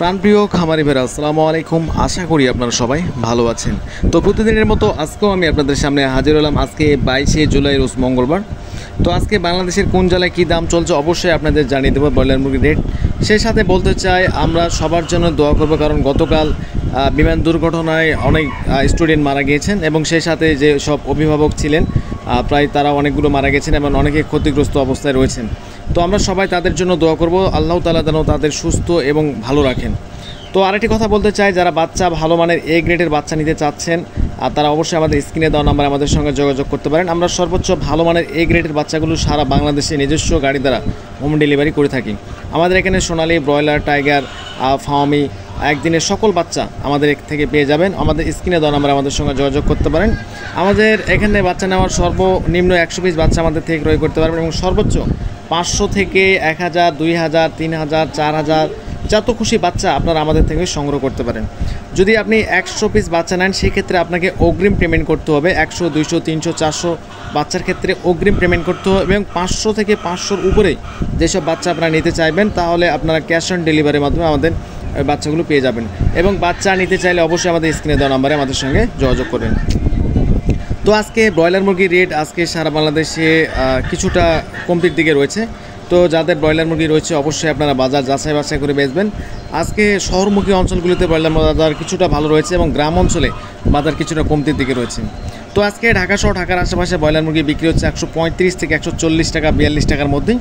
প্রাণপ্রিয় খামারি ভাইরা আসসালামু আলাইকুম। আশা করি আপনারা সবাই ভালো আছেন। তো প্রতিদিনের মতো আজকেও আমি আপনাদের সামনে হাজির হলাম। আজকে 22শে জুলাই রোজ মঙ্গলবার। তো আজকে বাংলাদেশের কোন জেলায় কী দাম চলছে অবশ্যই আপনাদের জানিয়ে দেবো, ব্রয়লার মুরগির রেট। সেই সাথে বলতে চাই আমরা সবার জন্য দোয়া করবো, কারণ গতকাল বিমান দুর্ঘটনায় অনেক স্টুডেন্ট মারা গিয়েছেন এবং সেই সাথে যে সব অভিভাবক ছিলেন প্রায় তারা অনেকগুলো মারা গেছেন এবং অনেকে ক্ষতিগ্রস্ত অবস্থায় রয়েছেন। তো আমরা সবাই তাদের জন্য দোয়া করব, আল্লাহ তাআলা যেন তাদের সুস্থ এবং ভালো রাখেন। তো আরেকটি কথা বলতে চাই, যারা বাচ্চা ভালো মানের এ গ্রেডের বাচ্চা নিতে চাচ্ছেন আর তারা অবশ্যই আমাদের স্ক্রিনে দেওয়া নাম্বারে আমাদের সঙ্গে যোগাযোগ করতে পারেন। আমরা সর্বোচ্চ ভালো মানের এ গ্রেডের বাচ্চাগুলো সারা বাংলাদেশে নিজস্ব গাড়ি দ্বারা হোম ডেলিভারি করে থাকি। আমাদের এখানে সোনালী, ব্রয়লার, টাইগার, ফার্মি একদিনের সকল বাচ্চা আমাদের থেকে পেয়ে যাবেন। আমাদের স্ক্রিনে দেওয়া নাম্বারে আমাদের সঙ্গে যোগাযোগ করতে পারেন। আমাদের এখানে বাচ্চা নেওয়ার সর্বনিম্ন 100 পিস বাচ্চা আমাদের থেকে ক্রয় করতে পারবেন এবং সর্বোচ্চ 500 থেকে 1000, 2000, 3000, 4000 যত খুশি বাচ্চা আপনারা আমাদের থেকে সংগ্রহ করতে পারেন। যদি আপনি 100 পিস বাচ্চা নেন সেক্ষেত্রে আপনাকে অগ্রিম পেমেন্ট করতে হবে। 100, 200, 300, 400 বাচ্চার ক্ষেত্রে অগ্রিম পেমেন্ট করতে হবে এবং 500 থেকে 500-র উপরে যেসব বাচ্চা আপনারা নিতে চাইবেন তাহলে আপনারা ক্যাশ অন ডেলিভারির মাধ্যমে আমাদের বাচ্চাগুলো পেয়ে যাবেন। এবং বাচ্চা নিতে চাইলে অবশ্যই আমাদের স্ক্রিনে দেওয়া নাম্বারে আমাদের সঙ্গে যোগাযোগ করবেন। তো আজকে ব্রয়লার মুরগির রেট আজকে সারা বাংলাদেশে কিছুটা কমতির দিকে রয়েছে। তো যাদের ব্রয়লার মুরগি রয়েছে অবশ্যই আপনারা বাজার যাচাই বাছাই করে বেচবেন। আজকে শহরমুখী অঞ্চলগুলিতে ব্রয়লার বাজার কিছুটা ভালো রয়েছে এবং গ্রাম অঞ্চলে বাজার কিছুটা কমতির দিকে রয়েছে। তো আজকে ঢাকা সহ ঢাকার আশেপাশে ব্রয়লার মুরগি বিক্রি হচ্ছে 135 থেকে 140 টাকা, 42 টাকার মধ্যেই।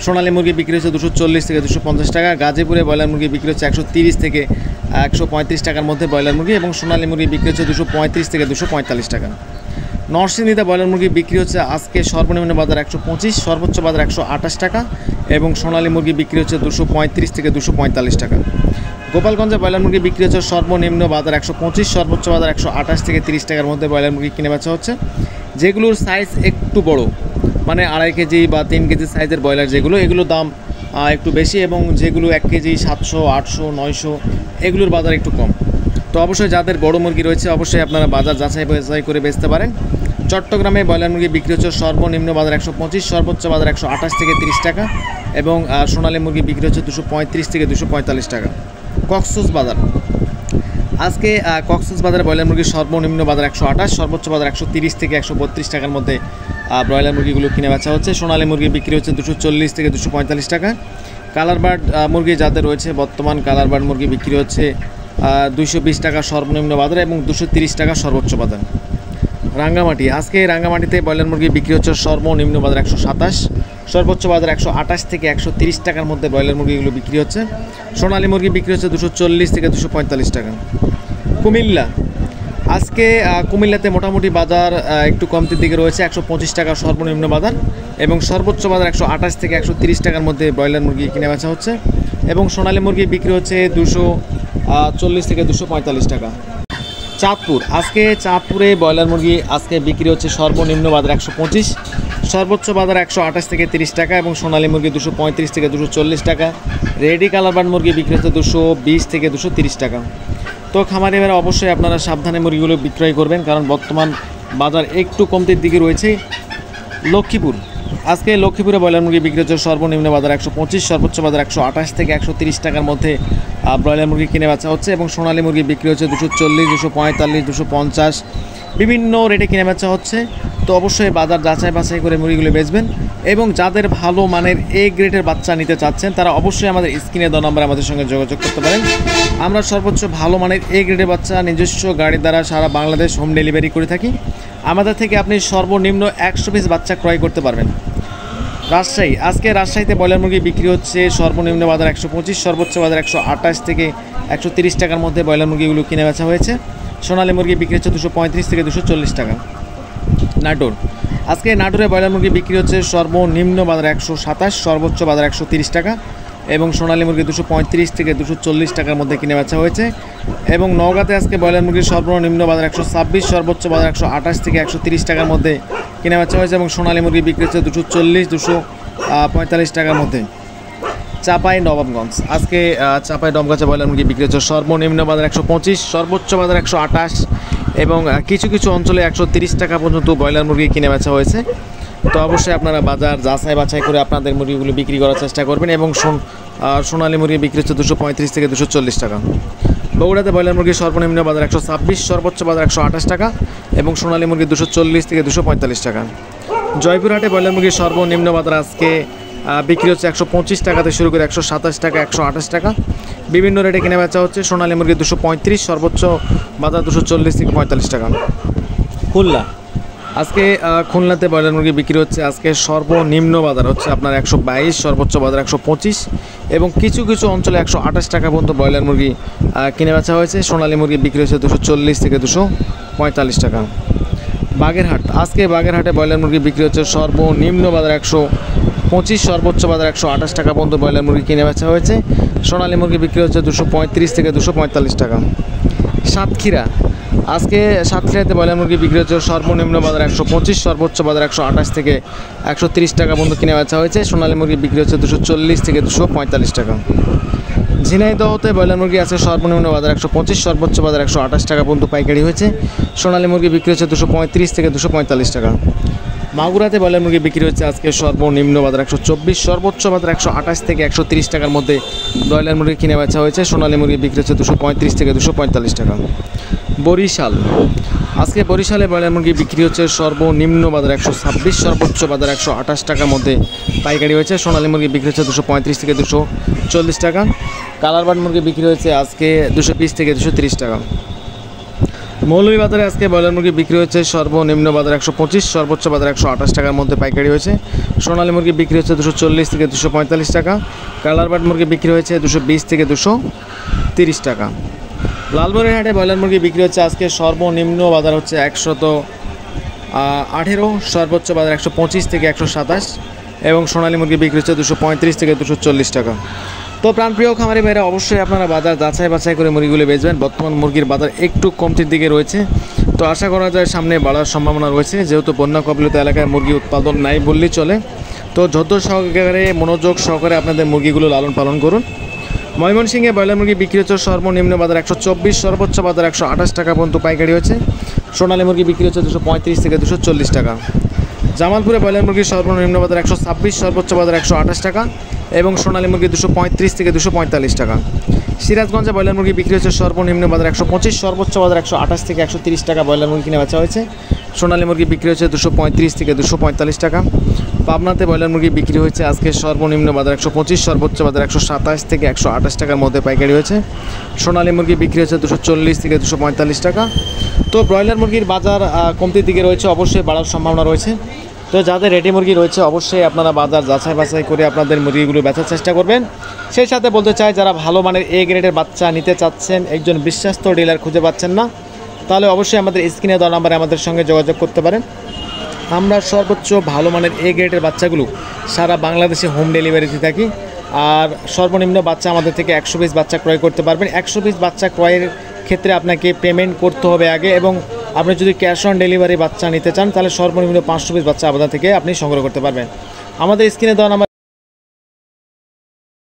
সোনালী মুরগি বিক্রি হচ্ছে 240 থেকে 250 টাকা। গাজীপুরে ব্রয়লার মুরগি বিক্রি হচ্ছে 130 থেকে 135 টাকার মধ্যে ব্রয়লার মুরগি এবং সোনালী মুরগি বিক্রি হচ্ছে 235 থেকে 245 টাকা। নরসিংদীতে ব্রয়লার মুরগি বিক্রি হচ্ছে আজকে সর্বনিম্ন বাজার 125, সর্বোচ্চ বাজার 128 টাকা এবং সোনালী মুরগি বিক্রি হচ্ছে 235 থেকে 245 টাকা। গোপালগঞ্জে ব্রয়লার মুরগি বিক্রি হচ্ছে সর্বনিম্ন বাজার 125, সর্বোচ্চ বাজার 128 থেকে 30 টাকার মধ্যে ব্রয়লার মুরগি কিনে বেচা হচ্ছে। যেগুলোর সাইজ একটু বড় মানে 2.5 কেজি বা 3 কেজি সাইজের ব্রয়লার যেগুলো, এগুলোর দাম একটু বেশি এবং যেগুলো 1 কেজি 700, 800, 900 এগুলোর বাজার একটু কম। তো অবশ্যই যাদের বড় মুরগি রয়েছে অবশ্যই আপনারা বাজার যাচাই বাছাই করে বেচতে পারেন। চট্টগ্রামে ব্রয়লার মুরগি বিক্রি হচ্ছে সর্বনিম্ন বাজার 125, সর্বোচ্চ বাজার 128 থেকে 30 টাকা এবং সোনালী মুরগি বিক্রি হচ্ছে 235 থেকে 245 টাকা। কক্সবাজার আজকে কক্সবাজারে ব্রয়লার মুরগির সর্বনিম্ন বাজার 128, সর্বোচ্চ বাজার 130 থেকে 132 টাকার মধ্যে ব্রয়লার মুরগিগুলো কিনে বেচা হচ্ছে। সোনালী মুরগি বিক্রি হচ্ছে 240 থেকে 245 টাকা। কালারবার্ড মুরগি যাদের রয়েছে বর্তমান কালারবার্ড মুরগি বিক্রি হচ্ছে 220 টাকা সর্বনিম্ন বাজার এবং 230 টাকা সর্বোচ্চ বাজার। রাঙ্গামাটি আজকে রাঙ্গামাটিতে ব্রয়লার মুরগি বিক্রি হচ্ছে সর্বনিম্ন বাজার 127, সর্বোচ্চ বাজার 128 থেকে 130 টাকার মধ্যে ব্রয়লার মুরগিগুলো বিক্রি হচ্ছে। সোনালী মুরগি বিক্রি হচ্ছে 240 থেকে 245 টাকা। কুমিল্লা আজকে কুমিল্লাতে মোটামুটি বাজার একটু কমতির দিকে রয়েছে, 125 টাকা সর্বনিম্ন বাজার এবং সর্বোচ্চ বাজার 128 থেকে 130 টাকার মধ্যে ব্রয়লার মুরগি কিনে বেচা হচ্ছে এবং সোনালী মুরগি বিক্রি হচ্ছে 240 থেকে 245 টাকা। চাঁদপুর আজকে চাঁদপুরে ব্রয়লার মুরগি আজকে বিক্রি হচ্ছে সর্বনিম্ন বাজার 125, সর্বোচ্চ বাজার 128 থেকে 30 টাকা এবং সোনালী মুরগি 235 থেকে 240 টাকা। রেডি কালারবার্ড মুরগি বিক্রি হচ্ছে 220 থেকে 230 টাকা। তো খামারি ভাইরা অবশ্যই আপনারা সাবধানে মুরগিগুলো বিক্রয় করবেন, কারণ বর্তমান বাজার একটু কমতির দিকে রয়েছে। লক্ষ্মীপুর আজকে লক্ষ্মীপুরে ব্রয়লার মুরগি বিক্রি হচ্ছে সর্বনিম্ন বাজার 125, সর্বোচ্চ বাজার 128 থেকে 130 টাকার মধ্যে ব্রয়লার মুরগি কিনে বেচা হচ্ছে এবং সোনালী মুরগি বিক্রি হচ্ছে 240, 245, 250 বিভিন্ন রেটে কিনে বেচা হচ্ছে। তো অবশ্যই বাজার যাচাই বাছাই করে মুরগিগুলো বেচবেন এবং যাদের ভালো মানের এ গ্রেডের বাচ্চা নিতে চাচ্ছেন তারা অবশ্যই আমাদের স্ক্রিনে দেওয়া নাম্বারে আমাদের সঙ্গে যোগাযোগ করতে পারেন। আমরা সর্বোচ্চ ভালো মানের এ গ্রেডের বাচ্চা নিজস্ব গাড়ির দ্বারা সারা বাংলাদেশ হোম ডেলিভারি করে থাকি। আমাদের থেকে আপনি সর্বনিম্ন 100 পিস বাচ্চা ক্রয় করতে পারবেন। রাজশাহী আজকে রাজশাহীতে ব্রয়লার মুরগি বিক্রি হচ্ছে সর্বনিম্ন বাজার 125, সর্বোচ্চ বাজার 128 থেকে 130 টাকার মধ্যে ব্রয়লার মুরগিগুলো কিনে বেচা হয়েছে। সোনালী মুরগি বিক্রি হচ্ছে 235 থেকে 240 টাকা। নাটোর আজকে নাটোরে ব্রয়লার মুরগি বিক্রি হচ্ছে সর্বনিম্ন বাজার 127, সর্বোচ্চ বাজার 130 টাকা এবং সোনালী মুরগি 235 থেকে 240 টাকার মধ্যে কিনে বেচা হয়েছে। এবং নওগাঁতে আজকে ব্রয়লার মুরগির সর্বনিম্ন বাজার 126, সর্বোচ্চ বাজার 128 থেকে 130 টাকার মধ্যে কিনে বেচা হয়েছে এবং সোনালী মুরগি বিক্রি হচ্ছে 240, 245 টাকার মধ্যে। চাপাই নবাবগঞ্জ আজকে চাপাই নবাবগঞ্জে ব্রয়লার মুরগি বিক্রি হচ্ছে সর্বনিম্ন বাজার 125, সর্বোচ্চ বাজার 128 এবং কিছু কিছু অঞ্চলে 130 টাকা পর্যন্ত ব্রয়লার মুরগি কিনে বেচা হয়েছে। তো অবশ্যই আপনারা বাজার যাচাই বাছাই করে আপনাদের মুরগিগুলো বিক্রি করার চেষ্টা করবেন এবং আর সোনালী মুরগি বিক্রি হচ্ছে 235 থেকে 240 টাকা। বগুড়াতে ব্রয়লার মুরগি সর্বনিম্ন বাজার 126, সর্বোচ্চ বাজার 128 টাকা এবং সোনালী মুরগি 240 থেকে 245 টাকা। জয়পুরহাটে ব্রয়লার মুরগির সর্বনিম্ন বাজার আজকে বিক্রি হচ্ছে 125 টাকা থেকে শুরু করে 127 টাকা, 128 টাকা বিভিন্ন রেটে কেনা বেচা হচ্ছে। সোনালী মুরগি 235, সর্বোচ্চ বাজার 240 থেকে 45 টাকা। খুলনা, আজকে খুলনাতে ব্রয়লার মুরগি বিক্রি হচ্ছে আজকে সর্বনিম্ন বাজার হচ্ছে আপনার 122, সর্বোচ্চ বাজার 125 এবং কিছু কিছু অঞ্চলে 128 টাকা পর্যন্ত ব্রয়লার মুরগি কিনে বেচা হয়েছে। সোনালী মুরগি বিক্রি হচ্ছে 240 থেকে 245 টাকা। বাগেরহাট, আজকে বাগেরহাটে ব্রয়লার মুরগি বিক্রি হচ্ছে সর্বনিম্ন বাজার 125, সর্বোচ্চ বাজার 128 টাকা পর্যন্ত ব্রয়লার মুরগি কিনে বেচা হয়েছে। সোনালী মুরগি বিক্রি হচ্ছে 235 থেকে 245 টাকা। সাতক্ষীরা, আজকে সাতক্ষীরাতে ব্রয়লার মুরগি বিক্রি হচ্ছে সর্বনিম্ন বাজার 125, সর্বোচ্চ বাজার 128 থেকে 130 টাকা পর্যন্ত কিনে বেচা হয়েছে। সোনালী মুরগি বিক্রি হচ্ছে 240 থেকে 245 টাকা। ঝিনাইদহতে ব্রয়লার মুরগি আছে সর্বনিম্ন বাজার 125, সর্বোচ্চ বাজার 128 টাকা পর্যন্ত পাইকারি হয়েছে। সোনালী মুরগি বিক্রি হচ্ছে 235 থেকে 245 টাকা। মাগুরাতে ব্রয়লার মুরগি বিক্রি হচ্ছে আজকে সর্বনিম্ন বাজার 124, সর্বোচ্চ বাজার 128 থেকে 130 টাকার মধ্যে ব্রয়লার মুরগি কিনে বেচা হয়েছে। সোনালী মুরগি বিক্রি হচ্ছে 235 থেকে 245 টাকা। বরিশাল, আজকে বরিশালে ব্রয়লার মুরগি বিক্রি হচ্ছে সর্বনিম্ন বাজার 126, সর্বোচ্চ বাজার 128 টাকার মধ্যে পাইকারি হয়েছে। সোনালী মুরগি বিক্রি হচ্ছে 235 থেকে 240 টাকা। কালারবার্ড মুরগি বিক্রি হয়েছে আজকে 220 থেকে 230 টাকা। মৌলভীবাজারে আজকে ব্রয়লার মুরগি বিক্রি হচ্ছে সর্বনিম্ন বাজার 125, সর্বোচ্চ বাজার 128 টাকার মধ্যে পাইকারি হয়েছে। সোনালী মুরগি বিক্রি হচ্ছে 240 থেকে 245 টাকা। কালারবার্ড মুরগি বিক্রি হয়েছে 220 থেকে 230 টাকা। লালমনিরহাটে ব্রয়লার মুরগি বিক্রি হচ্ছে আজকে সর্বনিম্ন বাজার হচ্ছে 118, সর্বোচ্চ বাজার 125 থেকে 127 এবং সোনালী মুরগি বিক্রি হচ্ছে 235 থেকে 240 টাকা। তো প্রাণপ্রিয় খামারি ভাইরা, অবশ্যই আপনারা বাজার যাচাই বাছাই করে মুরগিগুলো বেচবেন। বর্তমান মুরগির বাজার একটু কমতির দিকে রয়েছে, তো আশা করা যায় সামনে বাড়ার সম্ভাবনা রয়েছে, যেহেতু বন্যা কবলিত এলাকায় মুরগি উৎপাদন নাই বললেই চলে। তো যত সহকারে মনোযোগ সহকারে আপনাদের মুরগিগুলো লালন পালন করুন। ময়মনসিংহে ব্রয়লার মুরগি বিক্রি হচ্ছে সর্বনিম্ন বাজার 124, সর্বোচ্চ বাজার 128 টাকা পর্যন্ত পাইকারি হয়েছে। সোনালী মুরগি বিক্রি হচ্ছে 235 থেকে 240 টাকা। জামালপুরে ব্রয়লার মুরগির সর্বনিম্ন বাজার 126, সর্বোচ্চ বাজার 128 টাকা এবং সোনালী মুরগি 235 থেকে 245 টাকা। সিরাজগঞ্জে ব্রয়লার মুরগি বিক্রি হচ্ছে সর্বনিম্ন বাজার 125, সর্বোচ্চ বাজার 128 থেকে 130 টাকা ব্রয়লার মুরগি কিনে বেচা হয়েছে। সোনালী মুরগি বিক্রি হচ্ছে 235 থেকে 245 টাকা। পাবনাতে ব্রয়লার মুরগি বিক্রি হয়েছে আজকে সর্বনিম্ন বাজার 125, সর্বোচ্চ বাজার 127 থেকে 128 টাকার মধ্যে পাইকারি হয়েছে। সোনালী মুরগি বিক্রি হচ্ছে 240 থেকে 245 টাকা। তো ব্রয়লার মুরগির বাজার কমতির দিকে রয়েছে, অবশ্যই বাড়ার সম্ভাবনা রয়েছে। তো যাদের রেডি মুরগি রয়েছে অবশ্যই আপনারা বাজার যাচাই বাছাই করে আপনাদের মুরগিগুলো বেচার চেষ্টা করবেন। সেই সাথে বলতে চাই, যারা ভালো মানের এ গ্রেডের বাচ্চা নিতে চাচ্ছেন, একজন বিশ্বস্ত ডিলার খুঁজে পাচ্ছেন না, তাহলে অবশ্যই আমাদের স্ক্রিনে দেওয়া নাম্বারে আমাদের সঙ্গে যোগাযোগ করতে পারেন। আমরা সর্বোচ্চ ভালো মানের এ গ্রেডের বাচ্চাগুলো সারা বাংলাদেশে হোম ডেলিভারিতে থাকি। আর সর্বনিম্ন বাচ্চা আমাদের থেকে 100 পিস বাচ্চা ক্রয় করতে পারবেন। 100 পিস বাচ্চা ক্রয়ের ক্ষেত্রে আপনাকে পেমেন্ট করতে হবে আগে, এবং আপনি যদি ক্যাশ অন ডেলিভারি বাচ্চা নিতে চান তাহলে সর্বনিম্ন 500 পিস বাচ্চা আমাদের থেকে আপনি সংগ্রহ করতে পারবেন। আমাদের স্ক্রিনে দেওয়া নাম্বার